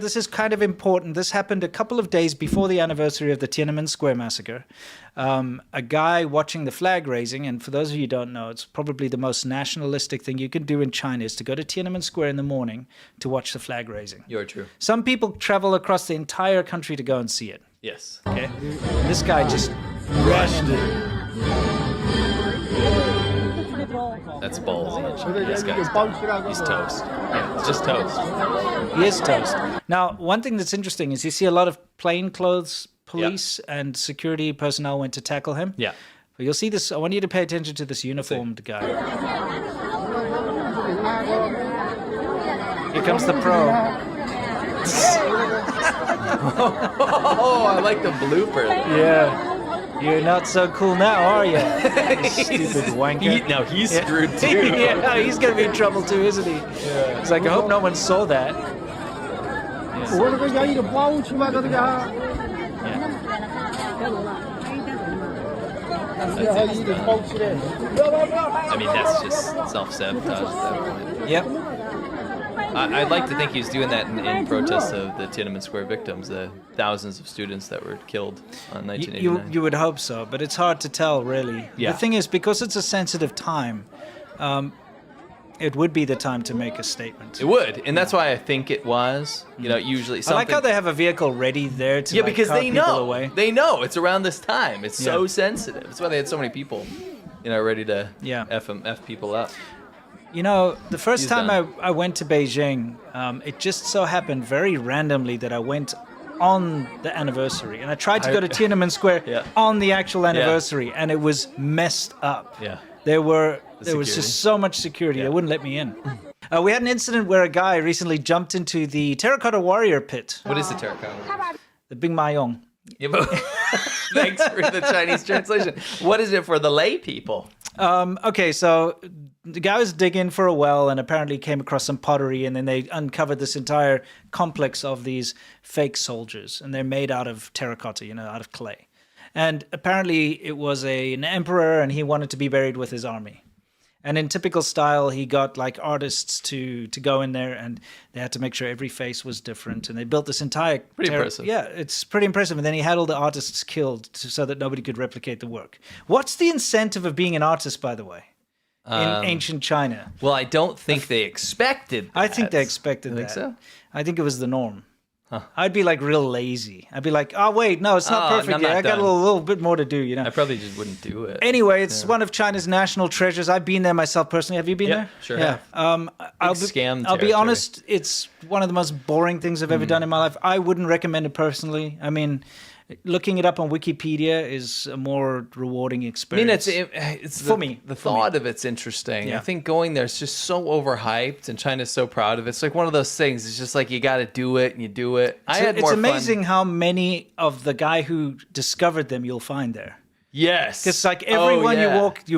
This is kind of important. This happened a couple of days before the anniversary of the Tiananmen Square massacre. A guy watching the flag raising, and for those of you who don't know, it's probably the most nationalistic thing you can do in China is to go to Tiananmen Square in the morning to watch the flag raising. You're true. Some people travel across the entire country to go and see it. Yes. Okay. This guy just rushed it. That's ballsy. This guy's done. He's toast. Yeah, it's just toast. He is toast. Now, one thing that's interesting is you see a lot of plainclothes police and security personnel went to tackle him. Yeah. But you'll see this. I want you to pay attention to this uniformed guy. Here comes the pro. Oh, I like the blooper. Yeah. You're not so cool now, are you? Stupid wanker. He's screwed too. Yeah, he's going to be in trouble too, isn't he? Yeah. It's like, I hope no one saw that. I mean, that's just self-sabotage at that point. Yep. I'd like to think he was doing that in protest of the Tiananmen Square victims, the thousands of students that were killed on 1989. You would hope so, but it's hard to tell, really. Yeah. The thing is, because it's a sensitive time, it would be the time to make a statement. It would, and that's why I think it was. You know, usually something. I like how they have a vehicle ready there to because cart they people know. away. They know it's around this time. It's so sensitive. That's why they had so many people, ready to F people up. You know, the first time I went to Beijing, it just so happened very randomly that I went on the anniversary. And I tried to go to Tiananmen Square on the actual anniversary, and it was messed up. Yeah. There was just so much security. They wouldn't let me in. We had an incident where a guy recently jumped into the Terracotta Warrior pit. What is the Terracotta? The Bing Mayong. Yeah, but thanks for the Chinese translation. What is it for the lay people? Okay, so the guy was digging for a well and apparently came across some pottery, and then they uncovered this entire complex of these fake soldiers, and they're made out of terracotta, out of clay. And apparently it was an emperor, and he wanted to be buried with his army. And in typical style, he got like artists to go in there, and they had to make sure every face was different. And they built this entire... Pretty impressive. Yeah, it's pretty impressive. And then he had all the artists killed so that nobody could replicate the work. What's the incentive of being an artist, by the way, in ancient China? Well, I don't think they expected that. I think they expected that. You think so? I think it was the norm. Huh. I'd be like real lazy. I'd be like, oh, wait, no, it's not perfect yet. I got a little bit more to do, I probably just wouldn't do it. Anyway, it's one of China's national treasures. I've been there myself personally. Have you been there? Sure. Yeah. I'll be honest, it's one of the most boring things I've ever done in my life. I wouldn't recommend it personally. I mean, looking it up on Wikipedia is a more rewarding experience. I mean, it's for me. The thought of it's interesting. Yeah. I think going there is just so overhyped, and China's so proud of it. It's like one of those things. It's just like you got to do it, and you do it. It's amazing how many of the guy who discovered them you'll find there. Yes, because like everyone you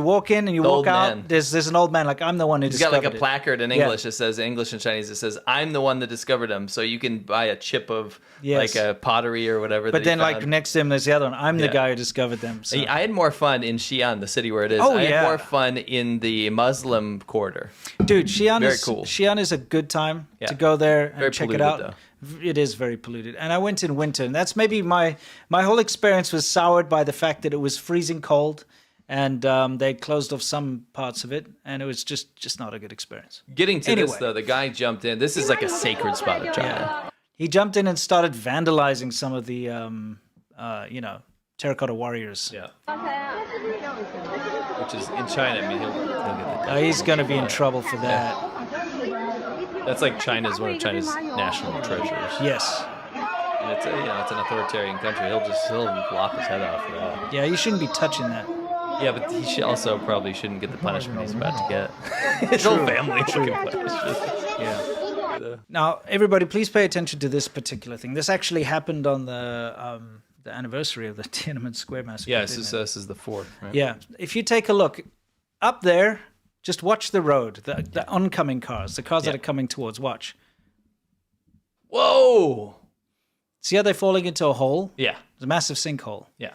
walk in and you walk out, there's an old man like I'm the one who discovered it. He's got like a placard in English that says English and Chinese. It says I'm the one that discovered them. So you can buy a chip of like a pottery or whatever. But then like next to him there's the other one. I'm the guy who discovered them. So. I had more fun in Xi'an, the city where it is. I had more fun in the Muslim quarter. Dude, Xi'an very is cool. Xi'an is a good time to go there and very check polluted, it out. Though. It is very polluted. And I went in winter, and that's maybe my whole experience was soured by the fact that it was freezing cold, and they closed off some parts of it, and it was just not a good experience. Getting to this, though, the guy jumped in. This is like a sacred spot of China. Yeah. He jumped in and started vandalizing some of the, Terracotta Warriors. Yeah. Which is, in China, I mean, he'll get the he's going to be in trouble for that. Yeah. That's like one of China's national treasures. Yes. And it's an authoritarian country. He'll lop his head off for that. Yeah, you shouldn't be touching that. Yeah, but he also probably shouldn't get the punishment he's about to get. His whole family will get punished. Yeah. Now, everybody, please pay attention to this particular thing. This actually happened on the anniversary of the Tiananmen Square massacre. Yeah, this is the 4th, right? Yeah. If you take a look up there, just watch the road, the oncoming cars, the cars that are coming towards. Watch. Whoa! See how they're falling into a hole? Yeah. There's a massive sinkhole. Yeah.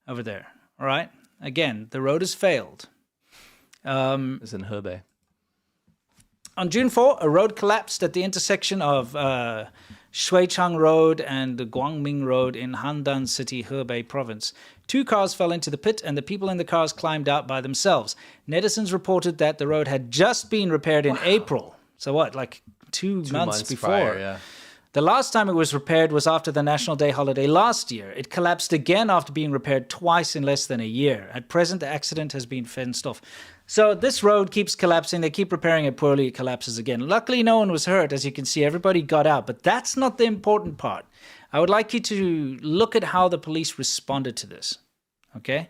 Over there. All right? Again, the road has failed. It's in Hebei. On June 4, a road collapsed at the intersection of Shuichang Road and the Guangming Road in Handan City, Hebei Province. 2 cars fell into the pit and the people in the cars climbed out by themselves. Netizens reported that the road had just been repaired in April. So what, like 2 months before? Prior, yeah. The last time it was repaired was after the National Day holiday last year. It collapsed again after being repaired twice in less than a year. At present, the accident has been fenced off. So this road keeps collapsing. They keep repairing it poorly. It collapses again. Luckily, no one was hurt. As you can see, everybody got out. But that's not the important part. I would like you to look at how the police responded to this. Okay?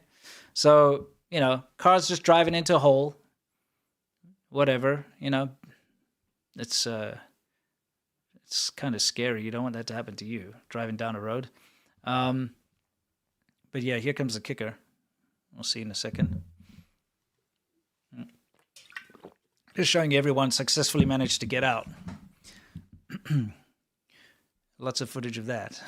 So, you know, cars just driving into a hole. Whatever, you know. It's kind of scary. You don't want that to happen to you, driving down a road. But yeah, here comes the kicker. We'll see in a second. Just showing you everyone successfully managed to get out. Lots of footage of that.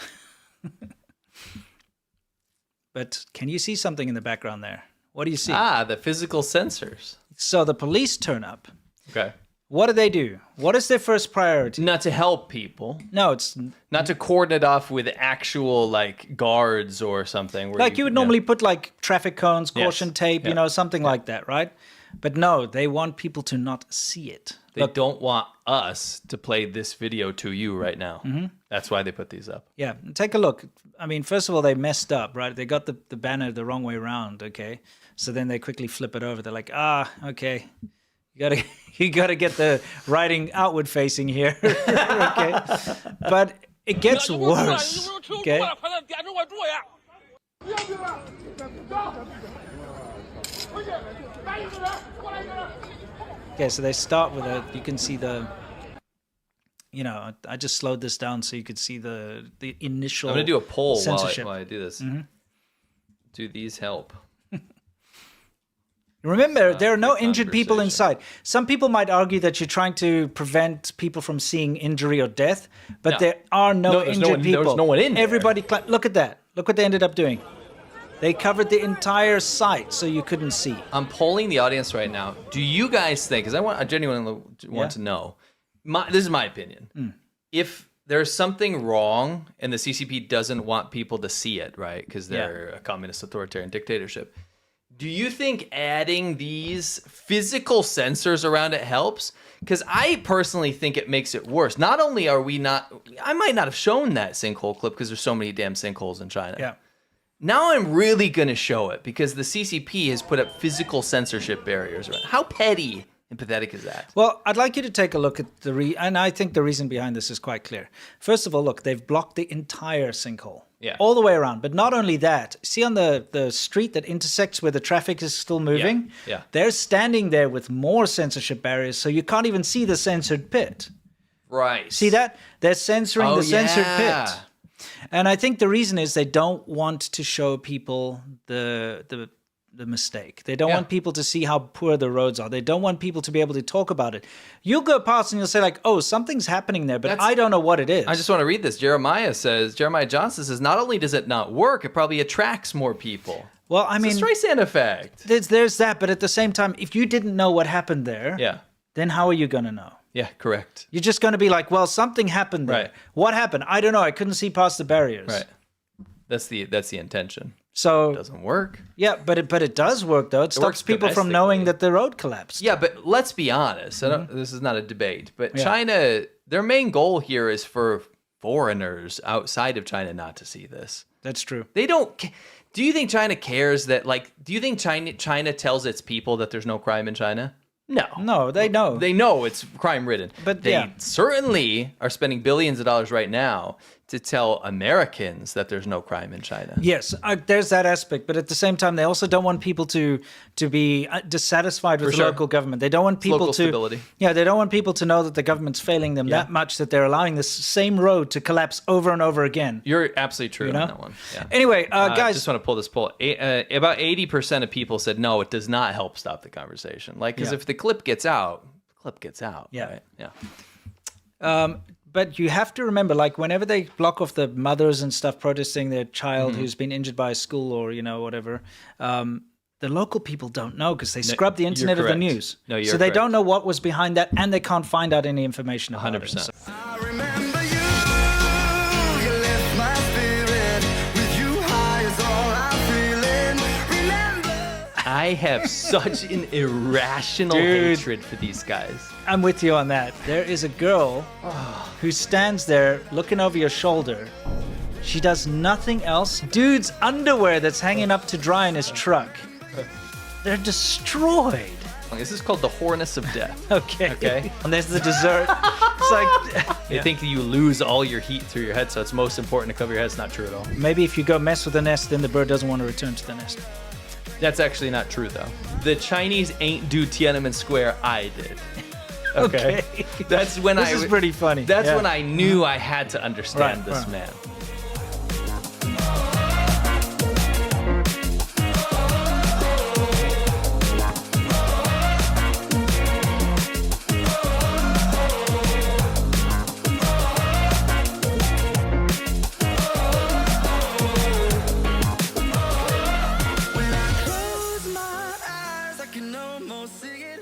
But can you see something in the background there? What do you see? The physical sensors. So the police turn up. Okay. What do? What is their first priority? Not to help people. No, it's not to cordon it off with actual like guards or something. Like you would normally put like traffic cones, caution tape, you know, something like that, right? But no, they want people to not see it. They don't want us to play this video to you right now. Mm-hmm. That's why they put these up. Yeah, take a look. I mean, first of all, they messed up, right? They got the banner the wrong way around, okay? So then they quickly flip it over. They're like, okay. You gotta get the writing outward facing here. Okay. But it gets worse. Okay. Okay, so they start with you can see you know, I just slowed this down so you could see the initial I'm gonna do a poll censorship. while I do this. Mm-hmm. Do these help? Remember, there are no injured people inside. Some people might argue that you're trying to prevent people from seeing injury or death, but there are no injured people. There's no one in there. Everybody, look at that. Look what they ended up doing. They covered the entire site so you couldn't see. I'm polling the audience right now. Do you guys think, because I genuinely want to know, this is my opinion. If there's something wrong and the CCP doesn't want people to see it, right, because they're a communist authoritarian dictatorship, do you think adding these physical sensors around it helps? Because I personally think it makes it worse. Not only are we not... I might not have shown that sinkhole clip because there's so many damn sinkholes in China. Yeah. Now I'm really going to show it because the CCP has put up physical censorship barriers around. How petty and pathetic is that? Well, I'd like you to take a look at and I think the reason behind this is quite clear. First of all, look, they've blocked the entire sinkhole. Yeah. All the way around. But not only that, see on the street that intersects where the traffic is still moving? Yeah. They're standing there with more censorship barriers, so you can't even see the censored pit. Right. See that? They're censoring the censored pit. And I think the reason is they don't want to show people the mistake. They don't want people to see how poor the roads are. They don't want people to be able to talk about it. You'll go past and you'll say like, oh, something's happening there, but I don't know what it is. I just want to read this. Jeremiah Johnson says, not only does it not work, it probably attracts more people. Well, I mean... It's a Streisand effect. There's that, but at the same time, if you didn't know what happened there, then how are you going to know? Yeah, correct. You're just going to be like, well, something happened there. Right. What happened? I don't know. I couldn't see past the barriers. Right. That's the intention. So it doesn't work. Yeah, but it does work though. It stops people from knowing that the road collapsed. Yeah, but let's be honest. This is not a debate, but China, their main goal here is for foreigners outside of China not to see this. That's true. They don't. Do you think China cares that? Like, do you think China tells its people that there's no crime in China? No, they know. They know it's crime-ridden. But they certainly are spending billions of dollars right now to tell Americans that there's no crime in China. Yes, there's that aspect. But at the same time, they also don't want people to be dissatisfied with the local government. They don't want people stability. Yeah, they don't want people to know that the government's failing them that much that they're allowing this same road to collapse over and over again. You're absolutely true on that one. Yeah. Anyway, guys, I just want to pull this poll. About 80% of people said no, it does not help stop the conversation. Like, because if the clip gets out, the clip gets out. Yeah. Right? Yeah. But you have to remember, like, whenever they block off the mothers and stuff protesting their child who's been injured by a school or, whatever, the local people don't know because they scrub the internet of the news. No, you're so they don't know what was behind that, and they can't find out any information about 100%. it. So. I have such an irrational Dude. hatred for these guys. I'm with you on that. There is a girl who stands there looking over your shoulder. She does nothing else. Dude's underwear that's hanging up to dry in his truck. They're destroyed. This is called the Hornets of Death. Okay. Okay. And there's the dessert. It's like, They think you lose all your heat through your head, so it's most important to cover your head. It's not true at all. maybe if you go mess with the nest, then the bird doesn't want to return to the nest. That's actually not true, though. The Chinese ain't do Tiananmen Square. I did. Okay. That's when This is pretty funny. That's Yeah. when I knew I had to understand Right, this right. man. Close my eyes, I can almost see it.